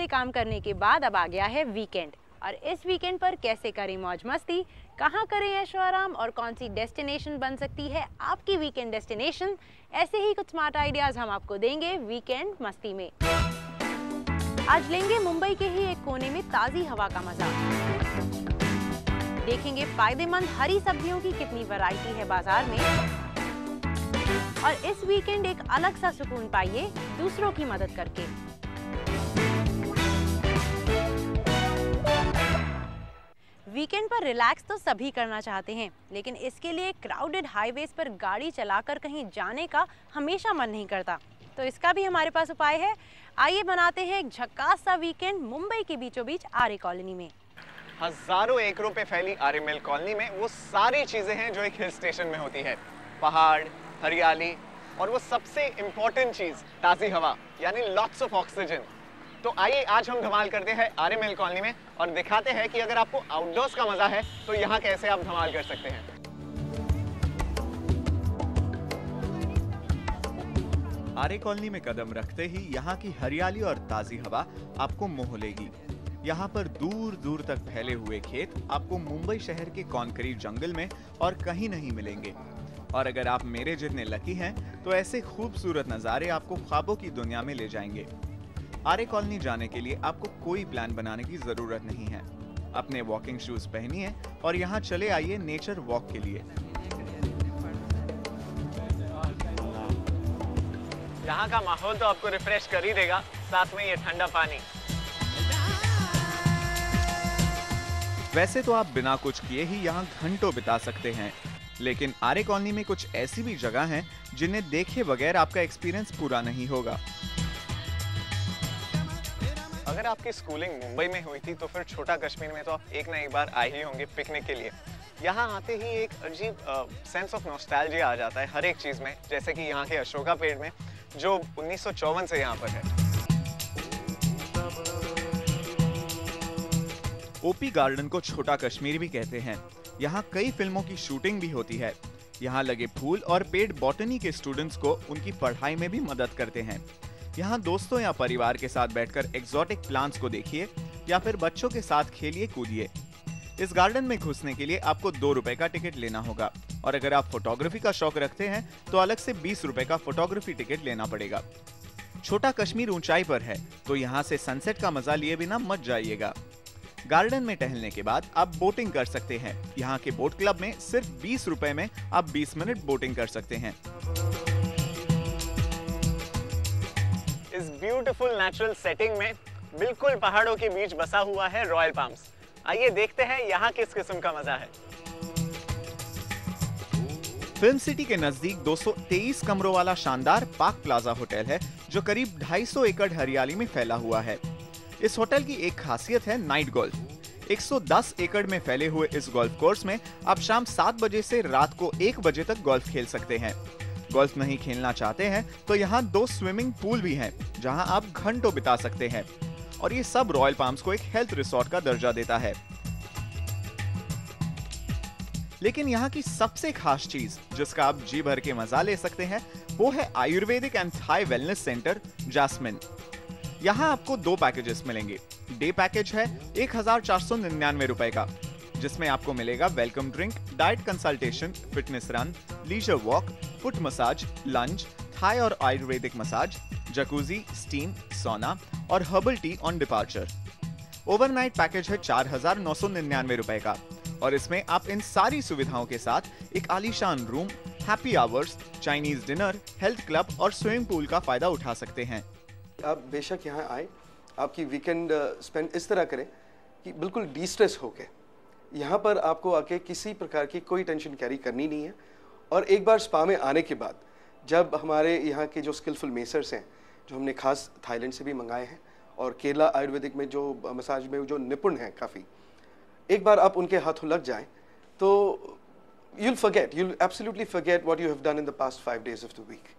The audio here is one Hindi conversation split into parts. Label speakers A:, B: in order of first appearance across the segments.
A: हफ्ते काम करने के बाद अब आ गया है वीकेंड, और इस वीकेंड पर कैसे करें मौज मस्ती, कहाँ करें ऐशो आराम और कौन सी डेस्टिनेशन बन सकती है आपकी वीकेंड डेस्टिनेशन, ऐसे ही कुछ स्मार्ट आइडियाज हम आपको देंगे वीकेंड मस्ती में। आज लेंगे मुंबई के ही एक कोने में ताज़ी हवा का मजा। देखेंगे फायदेमंद हरी सब्जियों की कितनी वैरायटी है बाजार में, और इस वीकेंड एक अलग सा सुकून पाइए दूसरों की मदद करके। वीकेंड पर रिलैक्स तो सभी करना चाहते हैं, लेकिन इसके लिए क्राउडेड हाईवेज पर गाड़ी चलाकर कहीं जाने का हमेशा मन नहीं करता। तो इसका भी हमारे पास उपाय है। आइए बनाते हैं एक झक्कास सा वीकेंड मुंबई के बीचों बीच आर्य कॉलोनी में।
B: हजारों एकड़ों पे फैली आर्य मिल कॉलोनी में वो सारी चीजें हैं जो एक हिल स्टेशन में होती है। पहाड़, हरियाली और वो सबसे इम्पोर्टेंट चीज ताज़ी हवा, यानी लॉट्स ऑफ ऑक्सीजन। तो आइए आज हम धमाल करते हैं आर्य मिल कॉलोनी में और दिखाते हैं कि अगर आपको आउटडोर्स का मजा है तो यहाँ कैसे आप धमाल कर सकते हैं।
C: आर्य कॉलोनी में कदम रखते ही यहाँ की हरियाली और ताज़ी हवा आपको मोह लेगी। यहाँ पर दूर दूर तक फैले हुए खेत आपको मुंबई शहर के कंक्रीट जंगल में और कहीं नहीं मिलेंगे। और अगर आप मेरे जितने लकी हैं तो ऐसे खूबसूरत नज़ारे आपको ख्वाबों की दुनिया में ले जाएंगे। आर्य कॉलोनी जाने के लिए आपको कोई प्लान बनाने की जरूरत नहीं है। अपने वॉकिंग शूज पहनिए और यहाँ चले आइए नेचर वॉक के लिए।
B: यहाँ का माहौल तो आपको रिफ्रेश कर ही देगा, साथ में ये ठंडा पानी।
C: वैसे तो आप बिना कुछ किए ही यहाँ घंटों बिता सकते हैं, लेकिन आर्य कॉलोनी में कुछ ऐसी भी जगह हैं जिन्हें देखे बगैर आपका एक्सपीरियंस पूरा नहीं होगा।
B: अगर आपकी स्कूलिंग मुंबई में हुई थी तो फिर छोटा कश्मीर में तो आप एक ना एक बार आए ही होंगे पिकनिक के लिए। यहाँ आते ही एक अजीब सेंस ऑफ नॉस्टैल्जिया आ जाता है हर एक चीज में, जैसे कि यहाँ के अशोका पेड़ में जो 1954 से यहाँ पर है।
C: ओपी गार्डन को छोटा कश्मीर भी कहते हैं। यहाँ कई फिल्मों की शूटिंग भी होती है। यहाँ लगे फूल और पेड़ बॉटनी के स्टूडेंट्स को उनकी पढ़ाई में भी मदद करते हैं। यहाँ दोस्तों या परिवार के साथ बैठकर एक्सोटिक प्लांट्स को देखिए या फिर बच्चों के साथ खेलिए कूदिए। इस गार्डन में घुसने के लिए आपको 2 रुपए का टिकट लेना होगा, और अगर आप फोटोग्राफी का शौक रखते हैं तो अलग से 20 रुपए का फोटोग्राफी टिकट लेना पड़ेगा। छोटा कश्मीर ऊंचाई पर है तो यहाँ से सनसेट का मजा लिए बिना मत जाइएगा। गार्डन में टहलने के बाद आप बोटिंग कर सकते हैं। यहाँ के बोट क्लब में सिर्फ 20 रुपए में आप 20 मिनट बोटिंग कर सकते हैं।
B: इस ब्यूटीफुल नेचुरल सेटिंग में बिल्कुल पहाड़ों के बीच बसा हुआ है रॉयल पाम्स। आइए देखते हैं यहाँ किस किस्म का मजा है।
C: फिल्म सिटी के नजदीक 223 कमरों वाला शानदार पार्क प्लाजा होटल है जो करीब 250 एकड़ हरियाली में फैला हुआ है। इस होटल की एक खासियत है नाइट गोल्फ। 110 एकड़ में फैले हुए इस गोल्फ कोर्स में आप शाम 7 बजे से रात को 1 बजे तक गोल्फ खेल सकते हैं। गोल्फ नहीं खेलना चाहते हैं तो यहाँ 2 स्विमिंग पूल भी हैं जहाँ आप घंटों बिता सकते हैं, और ये सब रॉयल पाम्स को एक हेल्थ रिसोर्ट का दर्जा देता है। लेकिन यहाँ की सबसे खास चीज जिसका आप जी भर के मजा ले सकते हैं वो है ayurvedic and Thai wellness centre Jasmine. यहाँ आपको 2 पैकेजेस मिलेंगे। डे पैकेज है 1499 रुपए का, जिसमें आपको मिलेगा welcome drink, diet consultation, fitness run, leisure walk, foot massage, lunch, Thai और ayurvedic massage, jacuzzi, steam, sauna और herbal tea on departure. Overnight package है 4999 रुपए का, और इसमें आप इन सारी सुविधाओं के साथ एक आलीशान room, happy hours, Chinese dinner, health club और स्विमिंग पूल का फायदा उठा सकते हैं।
D: आप बेशक यहाँ आए, आपकी वीकेंड स्पेंड इस तरह करें कि बिल्कुल डिस्ट्रेस होके। यहाँ पर आपको आके किसी प्रकार की कोई टेंशन कैरी करनी नहीं है। और एक बार स्पा में आने के बाद जब हमारे यहाँ के जो स्किलफुल मेसर्स हैं, जो हमने खास थाईलैंड से भी मंगाए हैं और केरला आयुर्वेदिक में जो मसाज में जो निपुण हैं काफ़ी, एक बार आप उनके हाथों लग जाएं तो you'll absolutely forget what you have done in the past 5 days of the week.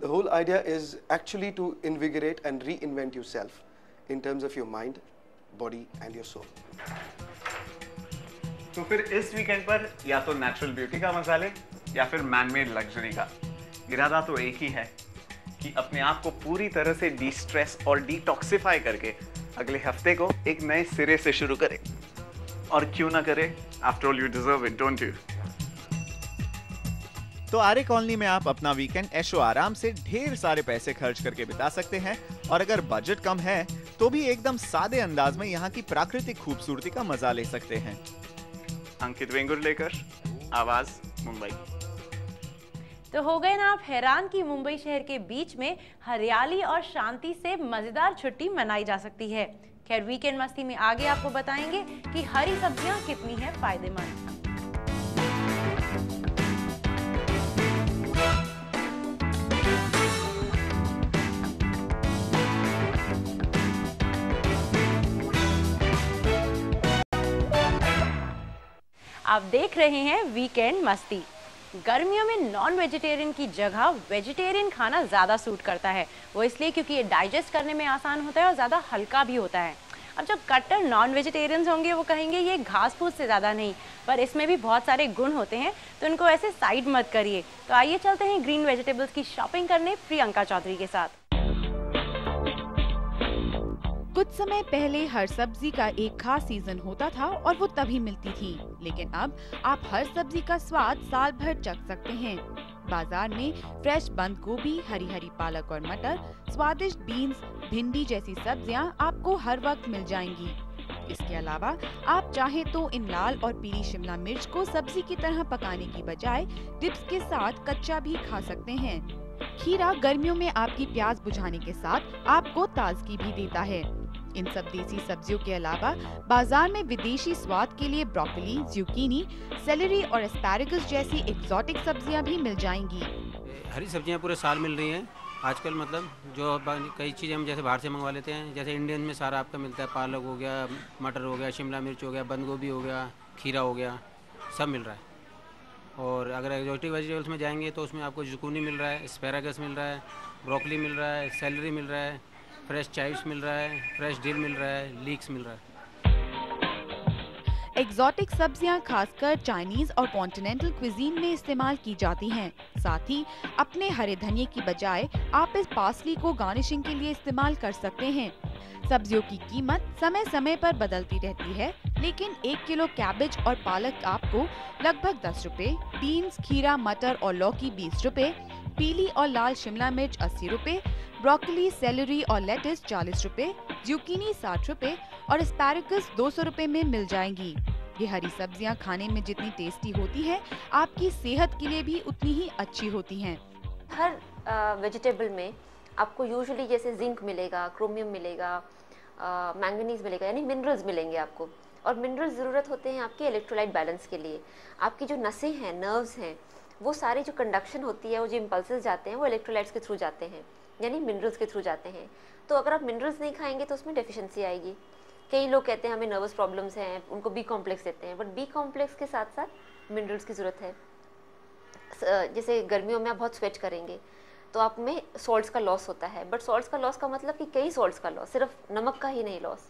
D: The whole idea is actually to invigorate and reinvent yourself in terms of your mind, body and your soul.
B: तो फिर इस वीकेंड पर या तो नेचुरल ब्यूटी का मजा ले या फिर मैन मेड लग्जरी का। इरादा तो एक ही है कि अपने आप को पूरी तरह से डिस्ट्रेस और डिटॉक्सिफाई करके अगले हफ्ते को एक नए सिरे से शुरू करें। और क्यों ना करें? After all you deserve it, don't you?
C: तो आर्य कॉलोनी में आप अपना वीकेंड ऐशो आराम से ढेर सारे पैसे खर्च करके बिता सकते हैं, और अगर बजट कम है तो भी एकदम सादे अंदाज में यहाँ की प्राकृतिक खूबसूरती का मजा ले सकते हैं।
B: अंकित वेंगुर लेकर आवाज मुंबई।
A: तो हो गए ना आप हैरान कि मुंबई शहर के बीच में हरियाली और शांति से मजेदार छुट्टी मनाई जा सकती है। खैर, वीकेंड मस्ती में आगे आपको बताएंगे कि हरी सब्जियां कितनी हैं फायदेमंद। आप देख रहे हैं वीकेंड मस्ती। गर्मियों में नॉन वेजिटेरियन की जगह वेजिटेरियन खाना ज़्यादा सूट करता है। वो इसलिए क्योंकि ये डाइजेस्ट करने में आसान होता है और ज़्यादा हल्का भी होता है। अब जो कट्टर नॉन वेजिटेरियंस होंगे वो कहेंगे ये घास फूस से ज़्यादा नहीं, पर इसमें भी बहुत सारे गुण होते हैं, तो इनको ऐसे साइड मत करिए। तो आइए चलते हैं ग्रीन वेजिटेबल्स की शॉपिंग करने प्रियंका चौधरी के साथ।
E: कुछ समय पहले हर सब्जी का एक खास सीजन होता था और वो तभी मिलती थी, लेकिन अब आप हर सब्जी का स्वाद साल भर चख सकते हैं। बाजार में फ्रेश बंद गोभी, हरी हरी पालक और मटर, स्वादिष्ट बीन्स, भिंडी जैसी सब्जियां आपको हर वक्त मिल जाएंगी। इसके अलावा आप चाहे तो इन लाल और पीली शिमला मिर्च को सब्जी की तरह पकाने की बजाय डिप्स के साथ कच्चा भी खा सकते हैं। खीरा गर्मियों में आपकी प्यास बुझाने के साथ आपको ताजगी भी देता है। इन सब देसी सब्जियों के अलावा बाजार में विदेशी स्वाद के लिए ब्रोकली, ज़ुकीनी, सेलेरी और एस्पैरागस जैसी एक्सोटिक सब्जियां भी मिल जाएंगी।
F: हरी सब्जियां पूरे साल मिल रही हैं आजकल। मतलब जो कई चीज़ें हम जैसे बाहर से मंगवा लेते हैं, जैसे इंडियन में सारा आपका मिलता है। पालक हो गया, मटर हो गया, शिमला मिर्च हो गया, बंद गोभी हो गया, खीरा हो गया, सब मिल रहा है। और अगर एक्सोटिक वेजिटेबल्स में जाएंगे तो उसमें आपको ज़ुकीनी मिल रहा है, एस्पैरागस मिल रहा है, ब्रोकली मिल रहा है, सेलेरी मिल रहा है, फ्रेश चाइव्स मिल रहा है, फ्रेश डिल मिल रहा है, लीक्स मिल रहा है।
E: एक्सोटिक सब्जियां खासकर चाइनीज और कॉन्टिनेंटल क्विजीन में इस्तेमाल की जाती हैं। साथ ही अपने हरे धनिये की बजाय आप इस पार्सली को गार्निशिंग के लिए इस्तेमाल कर सकते हैं। सब्जियों की कीमत समय समय पर बदलती रहती है, लेकिन 1 किलो कैबेज और पालक आपको लगभग 10 रुपए, बीन्स, खीरा, मटर और लौकी 20 रुपए, पीली और लाल शिमला मिर्च 80 रुपए, ब्रोकली, सेलेरी और लेटिस 40 रुपए, ज़ुकीनी 60 रुपए और एस्पैरागस 200 रुपए में मिल जाएंगी। ये हरी सब्जियां खाने में जितनी टेस्टी होती हैं, आपकी सेहत के लिए भी उतनी ही अच्छी होती हैं।
G: हर वेजिटेबल में आपको यूजुअली जैसे जिंक मिलेगा, क्रोमियम मिलेगा, मैंगनीज मिलेगा, यानी मिनरल्स मिलेंगे आपको। और मिनरल्स ज़रूरत होते हैं आपके इलेक्ट्रोलाइट बैलेंस के लिए। आपकी जो नसें हैं, नर्व्स हैं, वो सारी जो कंडक्शन होती है, वो जो इम्पल्सेस जाते हैं, वो इलेक्ट्रोलाइट्स के थ्रू जाते हैं, यानी मिनरल्स के थ्रू जाते हैं। तो अगर आप मिनरल्स नहीं खाएंगे तो उसमें डेफिशिएंसी आएगी। कई लोग कहते हैं हमें नर्वस प्रॉब्लम्स हैं, उनको बी कॉम्प्लेक्स देते हैं, बट बी कॉम्प्लेक्स के साथ साथ मिनरल्स की ज़रूरत है। जैसे गर्मियों में आप बहुत स्वेट करेंगे तो आप में सॉल्ट्स का लॉस होता है, बट सॉल्ट्स का लॉस का मतलब कि कई सॉल्ट्स का लॉस, सिर्फ नमक का ही नहीं लॉस।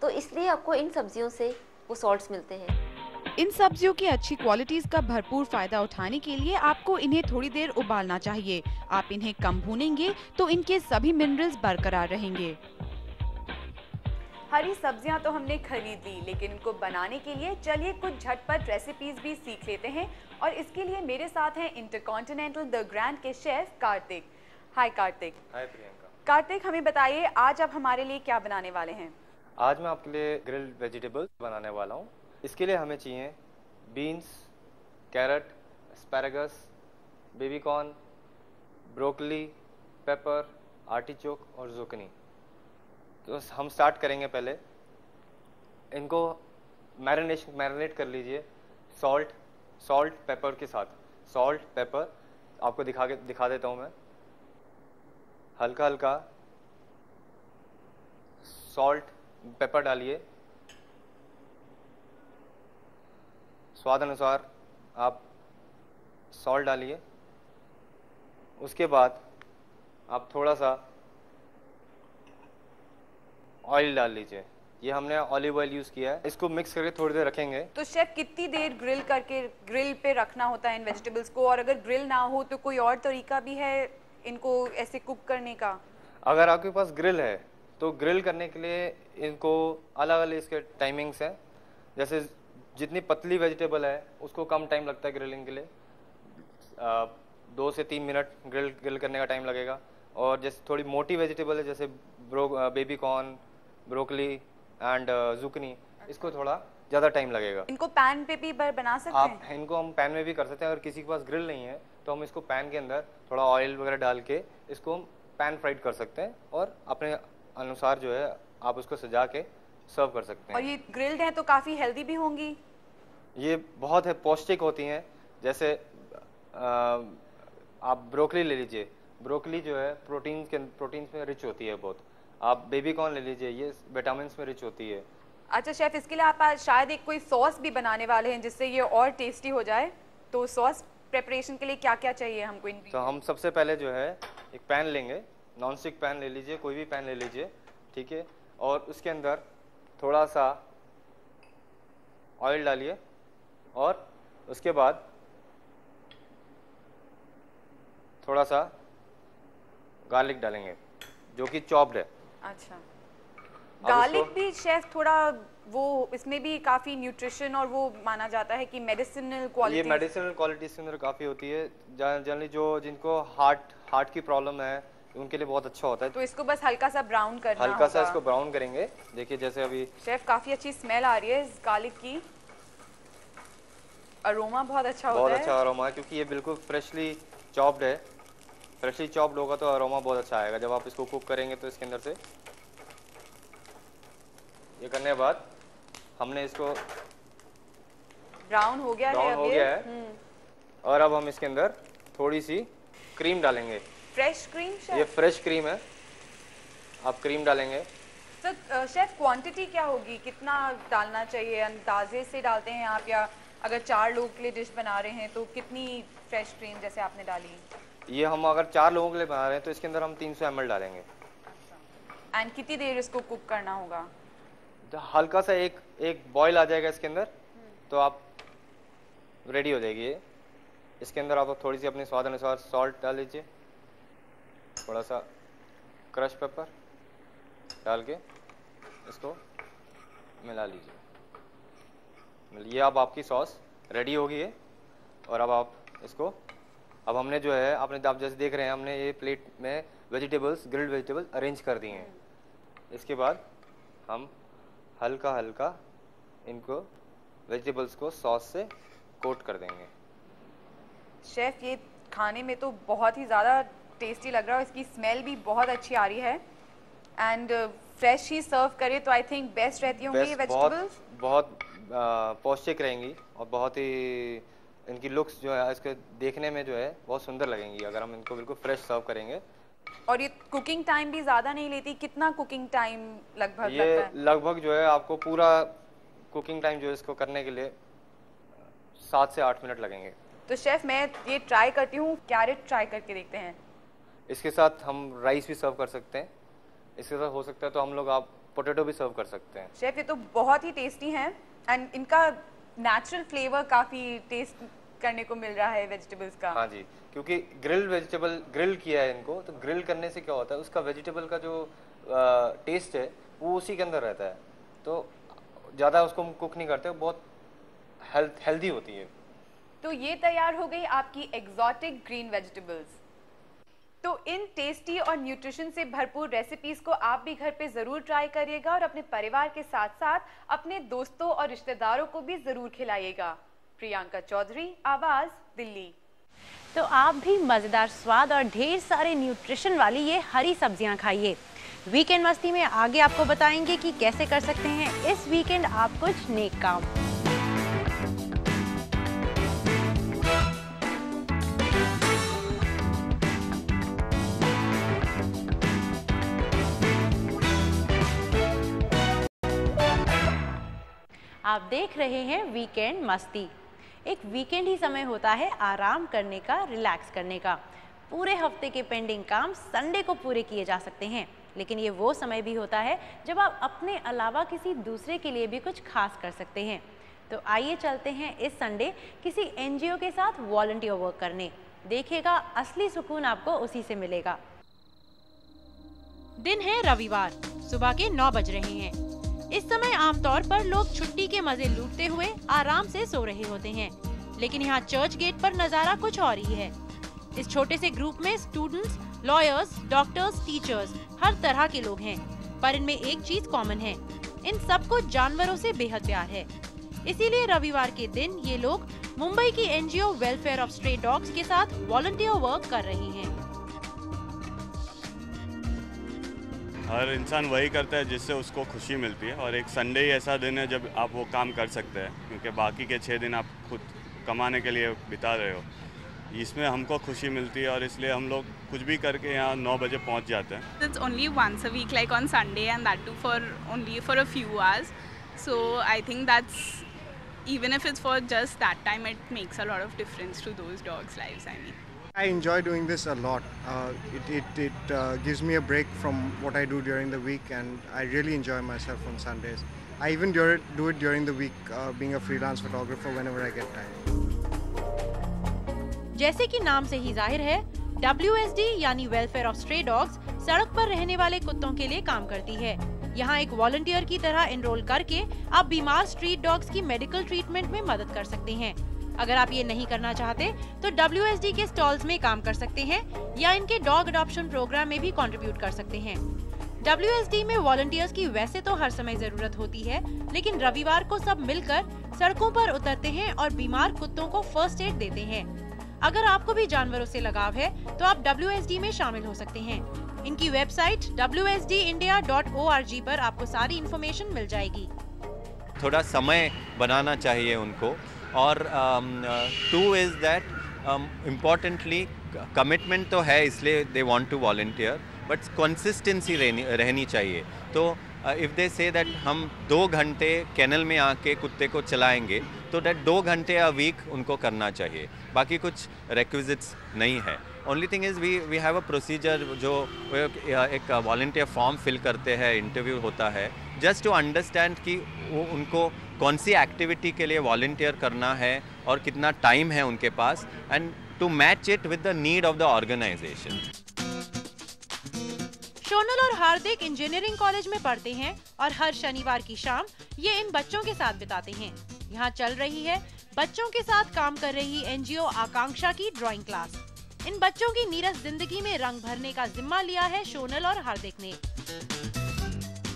G: तो इसलिए आपको इन सब्जियों से वो सॉल्ट्स मिलते हैं।
E: इन सब्जियों की अच्छी क्वालिटीज का भरपूर फायदा उठाने के लिए आपको इन्हें थोड़ी देर उबालना चाहिए। आप इन्हें कम भूनेंगे तो इनके सभी मिनरल्स बरकरार रहेंगे। हरी सब्जियां तो हमने खरीद ली, लेकिन इनको बनाने के लिए चलिए कुछ झटपट रेसिपीज भी सीख लेते हैं। और इसके लिए मेरे साथ हैं इंटरकॉन्टिनेंटल द ग्रैंड के शेफ कार्तिक। हाय कार्तिक।
H: हाय प्रियंका।
E: कार्तिक, हमें बताइए आज आप हमारे लिए क्या बनाने वाले हैं?
H: आज मैं आपके लिए ग्रिल्ड वेजिटेबल्स बनाने वाला हूँ। इसके लिए हमें चाहिए beans, carrot, asparagus, baby corn, broccoli, pepper, artichoke और ज़ुकीनी। तो हम स्टार्ट करेंगे। पहले इनको मैरिनेट कर लीजिए सॉल्ट पेपर के साथ। सॉल्ट पेपर आपको दिखा देता हूँ मैं। हल्का हल्का सॉल्ट पेपर डालिए, स्वाद अनुसार आप सॉल्ट डालिए। उसके बाद आप थोड़ा सा ऑयल डाल लीजिए। ये हमने ऑलिव ऑयल यूज़ किया है। इसको मिक्स करके थोड़ी देर रखेंगे।
E: तो शेफ कितनी देर ग्रिल पे रखना होता है इन वेजिटेबल्स को? और अगर ग्रिल ना हो तो कोई और तरीका भी है इनको ऐसे कुक करने का?
H: अगर आपके पास ग्रिल है तो ग्रिल करने के लिए इनको अलग अलग इसके टाइमिंग्स हैं। जैसे जितनी पतली वेजिटेबल है उसको कम टाइम लगता है ग्रिलिंग के लिए, 2 से 3 मिनट ग्रिल करने का टाइम लगेगा। और जैसे थोड़ी मोटी वेजिटेबल है जैसे बेबी कॉर्न, ब्रोकली एंड जुकनी, इसको थोड़ा ज़्यादा टाइम लगेगा।
E: इनको पैन पे भी बना सकते हैं?
H: आप इनको हम पैन में भी कर सकते हैं। अगर किसी के पास ग्रिल नहीं है तो हम इसको पैन के अंदर थोड़ा ऑयल वगैरह डाल के इसको हम पैन फ्राइड कर सकते हैं और अपने अनुसार जो है आप उसको सजा के सर्व कर सकते हैं।
E: और ये ग्रिल्ड हैं तो काफ़ी हेल्दी भी होंगी?
H: ये बहुत है पौष्टिक होती हैं। जैसे आप ब्रोकली ले लीजिए, ब्रोकली जो है प्रोटीन्स में रिच होती है बहुत। आप बेबी कॉर्न ले लीजिए, ये विटामिन में रिच होती है।
E: अच्छा शेफ, इसके लिए आप आज शायद एक कोई सॉस भी बनाने वाले हैं जिससे ये और टेस्टी हो जाए, तो सॉस प्रिपरेशन के लिए क्या क्या चाहिए हमको?
H: तो हम सबसे पहले जो है एक पैन लेंगे, नॉन स्टिक पैन ले लीजिए, कोई भी पैन ले लीजिए, ठीक है। और उसके अंदर थोड़ा सा ऑयल डालिए और उसके बाद थोड़ा सा गार्लिक डालेंगे जो कि चॉप्ड है।
E: अच्छा, गार्लिक भी शेफ थोड़ा वो इसमें भी काफी न्यूट्रिशन और वो माना जाता है कि मेडिसिनल क्वालिटी,
H: ये मेडिसिनल क्वालिटीज के अंदर काफी होती है। जनरली जो जिनको हार्ट की प्रॉब्लम है उनके लिए बहुत अच्छा होता है।
E: तो इसको बस हल्का सा ब्राउन करना होगा।
H: हल्का सा इसको ब्राउन करेंगे। देखिए जैसे अभी
E: शेफ काफी अच्छी स्मेल आ रही है इस गार्लिक की, अरोमा बहुत अच्छा होता है।
H: बहुत अच्छा अरोमा है क्योंकि ये बिल्कुल फ्रेशली चॉप्ड है। फ्रेशली चॉप्ड होगा तो अरोमा बहुत अच्छा आएगा जब आप इसको कुक करेंगे। तो इसके अंदर से ये करने के बाद हमने इसको
E: ब्राउन हो गया है।
H: और अब हम इसके अंदर थोड़ी सी क्रीम डालेंगे।
E: Fresh cream?
H: ये फ्रेश क्रीम है, आप क्रीम डालेंगे।
E: तो शेफ क्वांटिटी क्या होगी, कितना डालना चाहिए? अंदाजे से डालते हैं आप, या अगर 4 लोगों के लिए डिश बना रहे हैं तो कितनी फ्रेश क्रीम जैसे आपने डाली?
H: ये हम अगर 4 लोगों के लिए बना रहे हैं तो इसके अंदर हम 300 ml डालेंगे।
E: एंड कितनी देर इसको कुक करना होगा?
H: तो हल्का सा एक बॉईल आ जाएगा इसके अंदर तो आप रेडी हो जाएगी ये। इसके अंदर आप थोड़ी सी अपने स्वाद अनुसार सॉल्ट डाल लीजिए, थोड़ा सा क्रश पेपर डाल के इसको मिला लीजिए। ये अब आपकी सॉस रेडी होगी है। और अब आप इसको, अब हमने जो है आप जैसे देख रहे हैं हमने ये प्लेट में वेजिटेबल्स, ग्रिल्ड वेजिटेबल अरेंज कर दिए हैं। इसके बाद हम हल्का हल्का इनको वेजिटेबल्स को सॉस से कोट कर देंगे।
E: शेफ ये खाने में तो बहुत ही ज़्यादा टेस्टी लग रहा है, इसकी स्मेल भी बहुत अच्छी आ रही है। एंड फ्रेश ही सर्व करें तो आई थिंक बेस्ट रहती होंगी ये वेजिटेबल्स।
H: बहुत पौष्टिक रहेंगी और बहुत ही इनकी लुक्स जो है इसके देखने में जो है बहुत सुंदर लगेंगी अगर हम इनको बिल्कुल फ्रेश सर्व करेंगे।
E: और ये कुकिंग टाइम भी ज़्यादा नहीं लेती? कितना कुकिंग टाइम लगभग
H: ये
E: लगता है?
H: लगभग जो है आपको पूरा कुकिंग टाइम जो है इसको करने के लिए 7 से 8 मिनट लगेंगे।
E: तो शेफ मैं ये ट्राई करती हूँ, कैरेट ट्राई करके देखते हैं।
H: इसके साथ हम राइस भी सर्व कर सकते हैं, इसके साथ हो सकता है तो हम लोग आप पोटैटो भी सर्व कर सकते हैं।
E: शेफ ये तो बहुत ही टेस्टी हैं एंड इनका नेचुरल फ्लेवर काफ़ी टेस्ट करने को मिल रहा है वेजिटेबल्स का।
H: हाँ जी, क्योंकि ग्रिल्ड वेजिटेबल ग्रिल किया है इनको, तो ग्रिल करने से क्या होता है उसका वेजिटेबल का जो टेस्ट है वो उसी के अंदर रहता है, तो ज़्यादा उसको हम कुक नहीं करते, बहुत हेल्दी होती है।
E: तो ये तैयार हो गई आपकी एग्जॉटिक ग्रीन वेजिटेबल्स। तो इन टेस्टी और न्यूट्रिशन से भरपूर रेसिपीज को आप भी घर पे ज़रूर ट्राई करिएगा और अपने परिवार के साथ साथ अपने दोस्तों और रिश्तेदारों को भी ज़रूर खिलाइएगा। प्रियंका चौधरी, आवाज़, दिल्ली।
A: तो आप भी मज़ेदार स्वाद और ढेर सारे न्यूट्रिशन वाली ये हरी सब्जियां खाइए। वीकेंड मस्ती में आगे आपको बताएंगे कि कैसे कर सकते हैं इस वीकेंड आप कुछ नेक काम। आप देख रहे हैं वीकेंड मस्ती। एक वीकेंड ही समय होता है आराम करने का, रिलैक्स करने का। पूरे हफ्ते के पेंडिंग काम संडे को पूरे किए जा सकते हैं, लेकिन ये वो समय भी होता है जब आप अपने अलावा किसी दूसरे के लिए भी कुछ खास कर सकते हैं। तो आइए चलते हैं इस संडे किसी एनजीओ के साथ वॉलंटियर वर्क करने। देखिएगा असली सुकून आपको उसी से मिलेगा।
E: दिन है रविवार।
A: सुबह के 9 बज रहे हैं। इस समय आमतौर पर लोग छुट्टी के मजे लूटते हुए आराम से सो रहे होते हैं, लेकिन यहाँ चर्च गेट पर नजारा कुछ और ही है। इस छोटे से ग्रुप में स्टूडेंट्स, लॉयर्स, डॉक्टर्स, टीचर्स, हर तरह के लोग हैं, पर इनमें एक चीज कॉमन है, इन सबको जानवरों से बेहद प्यार है। इसीलिए रविवार के दिन ये लोग मुंबई की NGO welfare of stray dogs के साथ वॉलंटियर वर्क कर रहे हैं।
I: हर इंसान वही करता है जिससे उसको खुशी मिलती है, और एक संडे ही ऐसा दिन है जब आप वो काम कर सकते हैं, क्योंकि बाकी के 6 दिन आप खुद कमाने के लिए बिता रहे हो। इसमें हमको खुशी मिलती है और इसलिए हम लोग कुछ भी करके यहाँ 9 बजे पहुँच जाते हैं।
J: It's only once a week, like on Sunday, and that too only for a few hours. So I think that's, even if it's for just that time, it makes a lot of difference to those dogs' lives. I mean,
K: I enjoy doing this a lot. It gives me a break from what I do during the week, and I really enjoy myself on Sundays. I even do it during the week, being a freelance photographer whenever I get time.
A: जैसे कि नाम से ही जाहिर है, WSD यानी वेलफेयर ऑफ स्ट्रे डॉग्स सड़क पर रहने वाले कुत्तों के लिए काम करती है। यहाँ एक वॉलंटियर की तरह एनरोल करके आप बीमार स्ट्रीट डॉग्स की मेडिकल ट्रीटमेंट में मदद कर सकते हैं। अगर आप ये नहीं करना चाहते तो WSD के स्टॉल्स में काम कर सकते हैं या इनके डॉग अडॉप्शन प्रोग्राम में भी कंट्रीब्यूट कर सकते हैं। WSD में वॉलंटियर्स की वैसे तो हर समय जरूरत होती है, लेकिन रविवार को सब मिलकर सड़कों पर उतरते हैं और बीमार कुत्तों को फर्स्ट एड देते हैं। अगर आपको भी जानवरों से लगाव है तो आप WSD में शामिल हो सकते हैं। इनकी वेबसाइट wsdindia.org पर आपको सारी इन्फॉर्मेशन मिल जाएगी।
L: थोड़ा समय बनाना चाहिए उनको, और 2 इज दैट इम्पॉर्टेंटली कमिटमेंट तो है, इसलिए they want to volunteer, but consistency रहनी चाहिए। तो इफ़ दे से दैट हम 2 घंटे कैनल में आके कुत्ते को चलाएंगे, तो दैट 2 घंटे अ वीक उनको करना चाहिए, बाकी कुछ रिक्विजिट्स नहीं है। Only thing is we have a procedure, जो एक वॉलंटियर फॉर्म फिल करते हैं, इंटरव्यू होता है, जस्ट टू अंडरस्टैंड कि वो उनको कौन सी एक्टिविटी के लिए वॉलंटियर करना है और कितना टाइम है उनके पास, and to match it with the need of the organisation.
A: Shonal और हार्दिक इंजीनियरिंग कॉलेज में पढ़ते हैं और हर शनिवार की शाम ये इन बच्चों के साथ बिताते हैं। यहाँ चल रही है बच्चों के साथ काम कर रही एनजीओ आकांक्षा की ड्राइंग क्लास। इन बच्चों की नीरस जिंदगी में रंग भरने का जिम्मा लिया है शोनल और हार्दिक ने।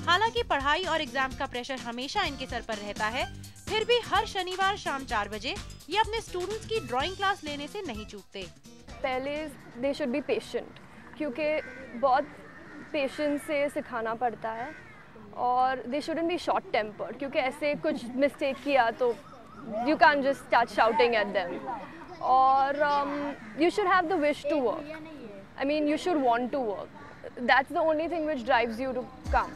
A: हालांकि पढ़ाई और एग्जाम का प्रेशर हमेशा इनके सर पर रहता है, फिर भी हर शनिवार शाम 4 बजे ये अपने स्टूडेंट्स की ड्राइंग क्लास लेने से नहीं चूकते।
M: पहले दे शुड बी पेशेंट, क्योंकि बहुत पेशेंस से सिखाना पड़ता है, और they shouldn't be short tempered, क्योंकि ऐसे कुछ मिस्टेक किया तो you can just start shouting at them, और you should have the wish to work, I mean you should want to work, that's the only thing which drives you to come.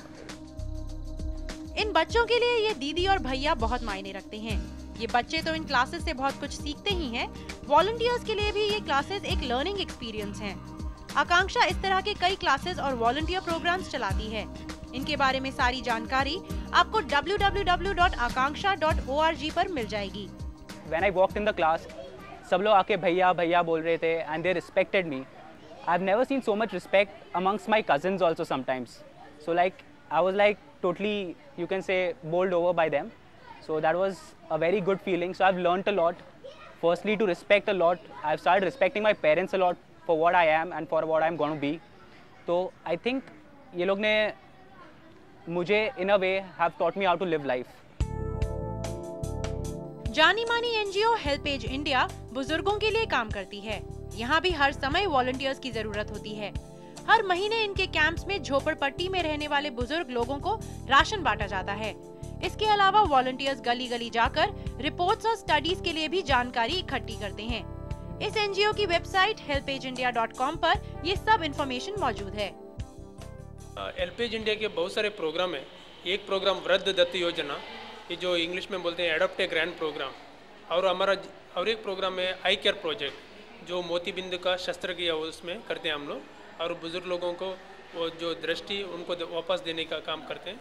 A: इन बच्चों के लिए ये दीदी और भैया बहुत मायने रखते हैं। ये बच्चे तो इन क्लासेस से बहुत कुछ सीखते ही हैं, वॉलंटियर्स के लिए भी ये क्लासेस एक लर्निंग एक्सपीरियंस हैं। आकांक्षा इस तरह के कई क्लासेस और वॉलंटियर प्रोग्राम्स चलाती है। इनके बारे में सारी जानकारी आपको www.akanksha.org पर मिल जाएगी।
N: When I walked in the class, सब लोग आके भैया भैया बोल रहे थे, and they respected me. I've never seen so much respect amongst my cousins also sometimes. So like I was like totally, you can say, bowled over by them. So that was a very good feeling. So I've learnt a lot. Firstly, to respect a lot. I've started respecting my parents a lot for what I am and for what I'm going to be. So I think ये लोग ने मुझे in a way have taught me how to live life.
A: जानी मानी एनजीओ हेल्पेज इंडिया बुजुर्गों के लिए काम करती है। यहाँ भी हर समय वॉलंटियर्स की जरूरत होती है। हर महीने इनके कैंप्स में झोपड़पट्टी में रहने वाले बुजुर्ग लोगों को राशन बांटा जाता है। इसके अलावा वॉलंटियर्स गली गली जाकर रिपोर्ट्स और स्टडीज के लिए भी जानकारी इकट्ठी करते हैं। इस एनजीओ की वेबसाइट helpageindia.com पर ये सब इन्फॉर्मेशन मौजूद है।
O: हेल्पेज इंडिया के बहुत सारे प्रोग्राम है। एक प्रोग्राम वृद्ध दत्त योजना, ये जो इंग्लिश में बोलते हैं एडॉप्ट ए ग्रैंड प्रोग्राम, और हमारा और एक प्रोग्राम है आई केयर प्रोजेक्ट, जो मोतीबिंद का शस्त्रक्रिया उसमें करते हैं हम लोग, और बुजुर्ग लोगों को वो जो दृष्टि उनको वापस देने का काम करते हैं।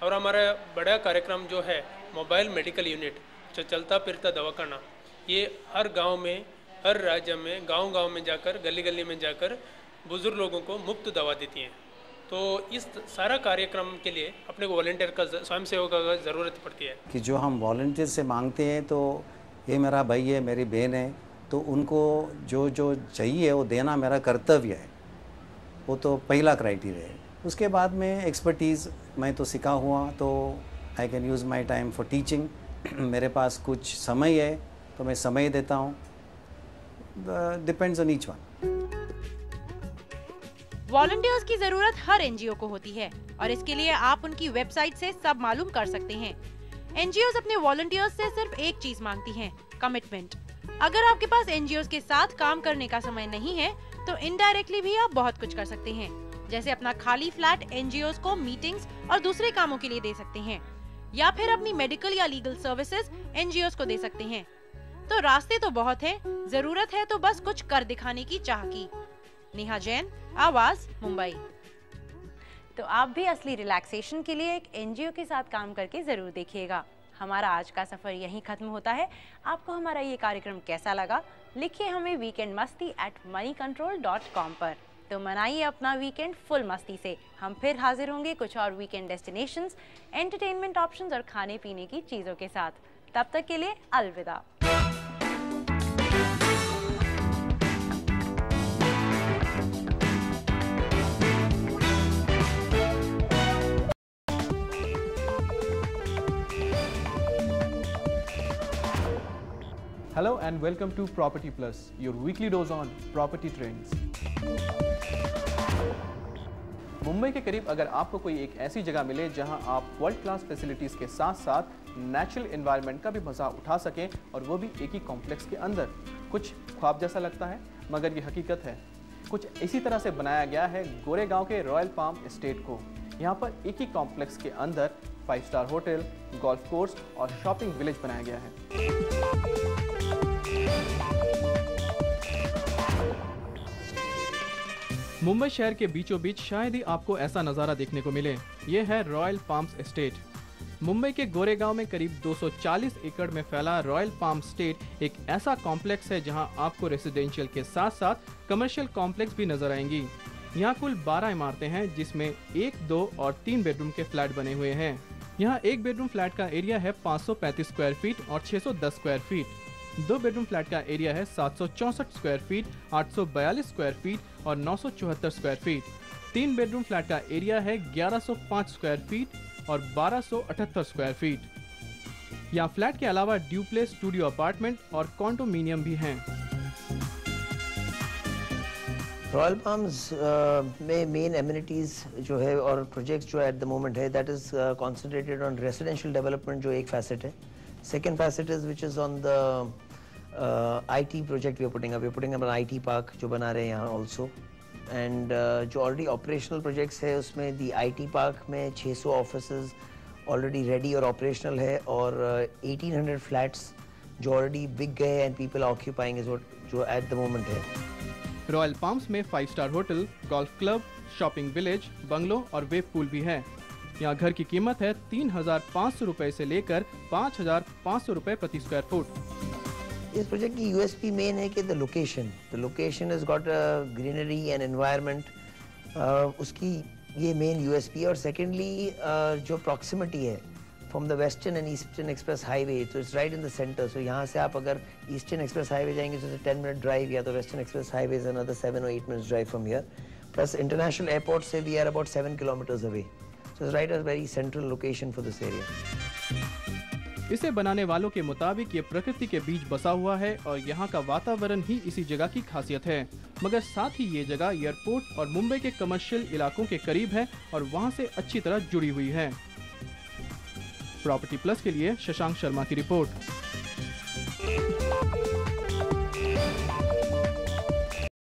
O: और हमारा बड़ा कार्यक्रम जो है मोबाइल मेडिकल यूनिट, जो चलता फिरता दवाखाना, ये हर गांव में, हर राज्य में, गांव-गांव में जाकर, गली गली में जाकर बुजुर्ग लोगों को मुफ्त दवा देती हैं। तो तो इस सारा कार्यक्रम के लिए अपने को वॉलंटियर का स्वयंसेवक का ज़रूरत पड़ती है।
P: कि जो हम वॉलंटियर से मांगते हैं तो ये मेरा भाई है, मेरी बहन है, तो उनको जो जो चाहिए वो देना मेरा कर्तव्य है। वो तो पहला क्राइटेरिया है। उसके बाद में एक्सपर्टीज़ मैं तो सीखा हुआ, तो I can use my time for teaching. मेरे पास कुछ समय है तो मैं समय देता हूँ। Depends on each one.
A: Volunteers की जरूरत हर एनजीओ को होती है और इसके लिए आप उनकी वेबसाइट से सब मालूम कर सकते हैं। एनजीओज अपने वॉलंटियर्स से सिर्फ एक चीज मांगती हैं, कमिटमेंट। अगर आपके पास एनजीओज के साथ काम करने का समय नहीं है तो इनडायरेक्टली भी आप बहुत कुछ कर सकते हैं, जैसे अपना खाली फ्लैट एनजीओज को मीटिंग्स और दूसरे कामों के लिए दे सकते हैं, या फिर अपनी मेडिकल या लीगल सर्विसेज एनजीओज को दे सकते हैं। तो रास्ते तो बहुत हैं, जरूरत है तो बस कुछ कर दिखाने की चाह की। नेहा जैन, आवाज, मुंबई। तो आप भी असली रिलैक्सेशन के लिए एक एनजीओ के साथ काम करके जरूर देखिएगा। हमारा आज का सफर यहीं खत्म होता है। आपको हमारा ये कार्यक्रम कैसा लगा लिखिए हमें weekendmasti@moneycontrol.com पर। तो मनाइए अपना वीकेंड फुल मस्ती से। हम फिर हाजिर होंगे कुछ और वीकेंड डेस्टिनेशंस, एंटरटेनमेंट ऑप्शंस और खाने पीने की चीजों के साथ। तब तक के लिए अलविदा।
Q: Hello and welcome to Property Plus, your weekly dose on property trends. Mumbai के करीब अगर आपको कोई एक ऐसी जगह मिले जहां आप वर्ल्ड क्लास फैसिलिटीज़ के साथ साथ नेचुरल एनवायरनमेंट का भी मज़ा उठा सकें और वो भी एक ही कॉम्प्लेक्स के अंदर, कुछ ख्वाब जैसा लगता है मगर ये हकीकत है। कुछ इसी तरह से बनाया गया है गोरेगांव के रॉयल पाम एस्टेट को। यहाँ पर एक ही कॉम्प्लेक्स के अंदर 5 स्टार होटल, गोल्फ कोर्स और शॉपिंग विलेज बनाया गया है। मुंबई शहर के बीचों बीच शायद ही आपको ऐसा नज़ारा देखने को मिले। ये है रॉयल पाम्स एस्टेट। मुंबई के गोरेगांव में करीब 240 एकड़ में फैला रॉयल पाम एस्टेट एक ऐसा कॉम्प्लेक्स है जहां आपको रेसिडेंशियल के साथ साथ कमर्शियल कॉम्प्लेक्स भी नजर आएंगी। यहाँ कुल 12 इमारतें हैं जिसमें 1, 2 और 3 बेडरूम के फ्लैट बने हुए हैं। यहाँ 1 बेडरूम फ्लैट का एरिया है 535 स्क्वायर फीट और 610 स्क्वायर फीट। 2 बेडरूम फ्लैट का एरिया है 764 स्क्वायर फीट, 842 स्क्वायर फीट और 974 स्क्वायर फीट। 3 बेडरूम फ्लैट का एरिया है 1105 स्क्वायर फीट और 1278 स्क्वायर फीट। यहाँ फ्लैट के अलावा ड्यूप्लेक्स, स्टूडियो अपार्टमेंट और कॉन्डोमिनियम भी हैं।
R: रॉयल पाम्स में मेन एमिनिटीज़ जो है और प्रोजेक्ट्स जो एट द मोमेंट है that is concentrated on residential development, जो एक फैसेट है। Second facet is which is on the IT project we are putting up IT park जो बना रहे हैं यहाँ ऑल्सो। एंड जो ऑलरेडी ऑपरेशनल प्रोजेक्ट्स है उसमें दी IT पार्क में 600 ऑफिसेज ऑलरेडी रेडी और ऑपरेशनल है और 1800 फ्लैट्स जो ऑलरेडी बिक गए एंड पीपल ऑक्यूपाइंग जो एट द मोमेंट है।
Q: रॉयल पाम्स में 5 star hotel, golf club, shopping village, bungalow और वेव पूल भी है। यहाँ घर की कीमत है 3,500 रुपए से लेकर 5,500 रुपए प्रति स्क्वायर फुट।
R: इस प्रोजेक्ट की USP मेन है कि the location is got greenery and environment, उसकी ये मेन USP है। और सेकेंडली जो प्रॉक्सिमिटी है from the western and eastern express highway, तो it's right in the centre. So यहाँ से आप अगर ईस्टर्न एक्सप्रेस हाईवे जाएंगे तो 10 मिनट ड्राइव, या तो western express highway is another 7 or 8 minutes drive from here. Plus international airport से we are about 7 kilometers away. So it's right a very central location for this area.
Q: इसे बनाने वालों के मुताबिक ये प्रकृति के बीच बसा हुआ है और यहाँ का वातावरण ही इसी जगह की खासियत है। मगर साथ ही ये जगह एयरपोर्ट और मुंबई के कमर्शियल इलाकों के करीब है और वहाँ से अच्छी तरह जुड़ी हुई है। प्रॉपर्टी प्लस के लिए शशांक शर्मा की रिपोर्ट।